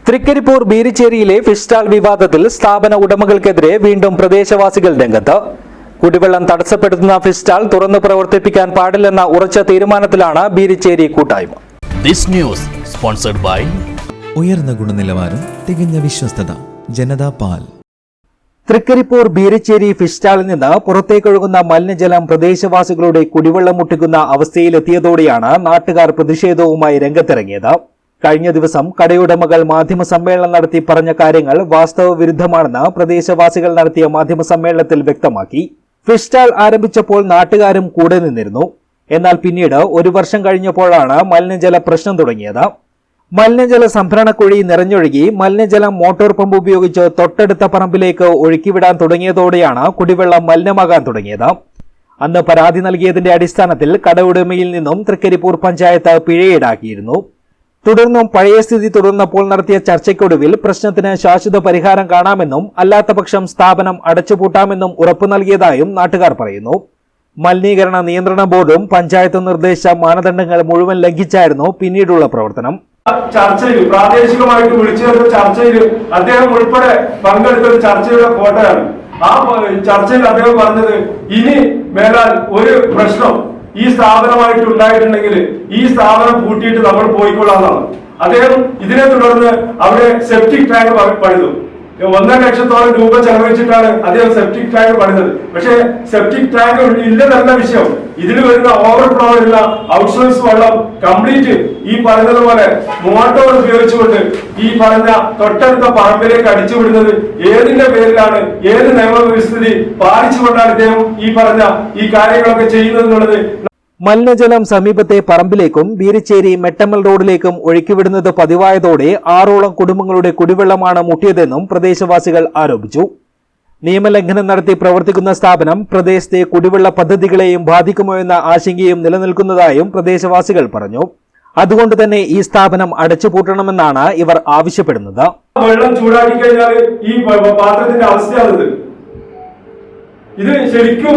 Trikaripur ബീരിച്ചേരിയിലെ fish stall വിവാദത്തിൽ സ്ഥാപന ഉടമകൾക്കെതിരെ വീണ്ടും പ്രദേശവാസികൾ രംഗത്ത്. കുടിവെള്ളം തടസ്സപ്പെടുത്തുന്ന ഫിഷ് സ്റ്റാൾ തുറന്നു പ്രവർത്തിപ്പിക്കാൻ പാടില്ലെന്ന ഉറച്ച തീരുമാനത്തിലാണ് ബീരിച്ചേരി കൂട്ടായ്മ. ഉയർന്ന ഗുണനിലവാരം, തികഞ്ഞ വിശ്വസ്തത, ജനതാ പാൽ. തൃക്കരിപ്പൂർ ബീരിച്ചേരി ഫിഷ് സ്റ്റാളിൽ നിന്ന് പുറത്തേക്കൊഴുകുന്ന മലിനജലം പ്രദേശവാസികളുടെ കുടിവെള്ളം മുട്ടിക്കുന്ന അവസ്ഥയിലെത്തിയതോടെയാണ് നാട്ടുകാർ പ്രതിഷേധവുമായി രംഗത്തിറങ്ങിയത്. കഴിഞ്ഞ ദിവസം കടയുടമകൾ മാധ്യമസമ്മേളനം നടത്തി പറഞ്ഞ കാര്യങ്ങൾ വാസ്തവ വിരുദ്ധമാണെന്ന് പ്രദേശവാസികൾ നടത്തിയ മാധ്യമസമ്മേളനത്തിൽ വ്യക്തമാക്കി. ഫിഷ് സ്റ്റാൾ ആരംഭിച്ചപ്പോൾ നാട്ടുകാരും കൂടെ നിന്നിരുന്നു. എന്നാൽ പിന്നീട് ഒരു വർഷം കഴിഞ്ഞപ്പോഴാണ് മലിനജല പ്രശ്നം തുടങ്ങിയത്. മലിനജല സംഭരണക്കുഴി നിറഞ്ഞൊഴുകി മലിനജലം മോട്ടോർ പമ്പ് ഉപയോഗിച്ച് തൊട്ടടുത്ത പറമ്പിലേക്ക് ഒഴുക്കിവിടാൻ തുടങ്ങിയതോടെയാണ് കുടിവെള്ളം മലിനമാകാൻ തുടങ്ങിയത്. അന്ന് പരാതി നൽകിയതിന്റെ അടിസ്ഥാനത്തിൽ കടയുടമയിൽ നിന്നും തൃക്കരിപ്പൂർ പഞ്ചായത്ത് പിഴ ഈടാക്കിയിരുന്നു. തുടർന്നും പഴയ സ്ഥിതി തുടർന്നപ്പോൾ നടത്തിയ ചർച്ചയ്ക്കൊടുവിൽ പ്രശ്നത്തിന് ശാശ്വത പരിഹാരം കാണാമെന്നും അല്ലാത്തപക്ഷം സ്ഥാപനം അടച്ചുപൂട്ടാമെന്നും ഉറപ്പു നൽകിയതായും നാട്ടുകാർ പറയുന്നു. മലിനീകരണ നിയന്ത്രണ ബോർഡും പഞ്ചായത്ത് നിർദ്ദേശിച്ച മാനദണ്ഡങ്ങൾ മുഴുവൻ ലംഘിച്ചായിരുന്നു പിന്നീടുള്ള പ്രവർത്തനം. ചർച്ചയിൽ പ്രാദേശികമായിട്ട് വിളിച്ചു ചേർത്ത ചർച്ചയിൽ അദ്ദേഹം ഉൾപ്പെടെ പങ്കെടുത്ത ചർച്ചയുടെ ഫോട്ടോയാണ്. ആ ചർച്ചയിൽ അദ്ദേഹം പറഞ്ഞത്, ഇനി മേലാൽ ഒരു പ്രശ്നം ഈ സ്ഥാപനമായിട്ട് ഉണ്ടായിട്ടുണ്ടെങ്കിൽ ഈ സ്ഥാപനം പൂട്ടിയിട്ട് നമ്മൾ പോയിക്കൊള്ളാന്നാണ്. അദ്ദേഹം ഇതിനെ തുടർന്ന് അവിടെ സെപ്റ്റിക് ടാങ്ക് പണിതു. 1.5 ലക്ഷത്തോളം രൂപ ചെലവഴിച്ചിട്ടാണ് അദ്ദേഹം സെപ്റ്റിക് ടാങ്ക് പണിതത്. പക്ഷേ സെപ്റ്റിക് ടാങ്ക് ഇല്ലെന്നല്ല വിഷയം, ഇതിൽ വരുന്ന ഓവർഫ്ലോ വരുന്ന ഔട്ട്സോഴ്സ് വെള്ളം കംപ്ലീറ്റ് ഈ പറഞ്ഞതുപോലെ മോട്ടോർ ഉപയോഗിച്ചുകൊണ്ട് ഈ പറഞ്ഞ തൊട്ടടുത്ത പറമ്പിലേക്ക് അടിച്ചുവിടുന്നത് ഏതിന്റെ പേരിലാണ്, ഏത് നിയമവ്യവസ്ഥിതി പാലിച്ചുകൊണ്ടാണ് ഇദ്ദേഹം ഈ പറഞ്ഞ ഈ കാര്യങ്ങളൊക്കെ ചെയ്യുന്നത് എന്നുള്ളത്. മലിനജലം സമീപത്തെ പറമ്പിലേക്കും ബീരിച്ചേരി മെട്ടമ്മൽ റോഡിലേക്കും ഒഴുക്കിവിടുന്നത് പതിവായതോടെ 6ഓളം കുടുംബങ്ങളുടെ കുടിവെള്ളമാണ് മുട്ടിയതെന്നും പ്രദേശവാസികൾ ആരോപിച്ചു. നിയമലംഘനം നടത്തി പ്രവർത്തിക്കുന്ന സ്ഥാപനം പ്രദേശത്തെ കുടിവെള്ള പദ്ധതികളെയും ബാധിക്കുമോ എന്ന ആശങ്കയും നിലനിൽക്കുന്നതായും പ്രദേശവാസികൾ പറഞ്ഞു. അതുകൊണ്ട് തന്നെ ഈ സ്ഥാപനം അടച്ചുപൂട്ടണമെന്നാണ് ഇവർ ആവശ്യപ്പെടുന്നത്. വെള്ളം ചൂടാക്കി കഴിഞ്ഞാൽ ഈ പാത്രത്തിന്റെ അവസ്ഥയാണിത്. ഇത് ശരിക്കും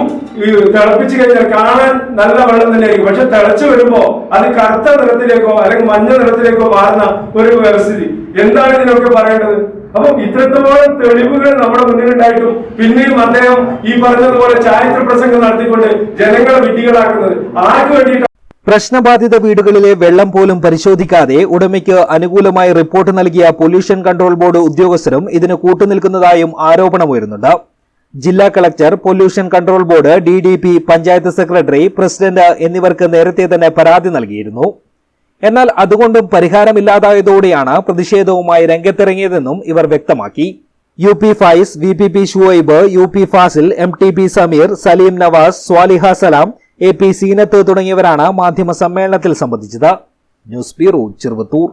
തിളപ്പിച്ചു കഴിഞ്ഞാൽ കാണാൻ നല്ല വെള്ളം തന്നെയായിരിക്കും. പക്ഷെ തിളച്ചു വരുമ്പോ അത് കറുത്ത നിറത്തിലേക്കോ അല്ലെങ്കിൽ മഞ്ഞ നിറത്തിലേക്കോ മാറുന്ന ഒരു വ്യവസ്ഥിതി. എന്താണ് ഇതിനൊക്കെ പറയേണ്ടത്? അപ്പം ഇത്രത്തോളം തെളിവുകൾ നമ്മുടെ മുന്നിലുണ്ടായിട്ടും പിന്നെയും അദ്ദേഹം ഈ പറഞ്ഞതുപോലെ ചാരിത്ര പ്രസംഗം നടത്തിക്കൊണ്ട് ജനങ്ങളെ വിഡ്ഢികളാക്കുന്നത് ആർക്ക് വേണ്ടിയിട്ടാണ്? പ്രശ്നബാധിത വീടുകളിലെ വെള്ളം പോലും പരിശോധിക്കാതെ ഉടമയ്ക്ക് അനുകൂലമായി റിപ്പോർട്ട് നൽകിയ പൊല്യൂഷൻ കൺട്രോൾ ബോർഡ് ഉദ്യോഗസ്ഥരും ഇതിന് കൂട്ടുനിൽക്കുന്നതായും ആരോപണമുയരുന്നുണ്ട്. ജില്ലാ collector, pollution control board, DDP, panchayat secretary, president എന്നിവർക്ക് നേരത്തെ തന്നെ പരാതി നൽകിയിരുന്നു. എന്നാൽ അതുകൊണ്ടും പരിഹാരമില്ലാതായതോടെയാണ് പ്രതിഷേധവുമായി രംഗത്തിറങ്ങിയതെന്നും ഇവർ വ്യക്തമാക്കി. UP Fayis, VPP Shoaib, UP Fazil, MTP Sameer, Saleem Nawaz, Swaliha സലാം, AP സീനത്ത് തുടങ്ങിയവരാണ് മാധ്യമ സമ്മേളനത്തിൽ സംബന്ധിച്ചത്. News bureau, Cheruvathur.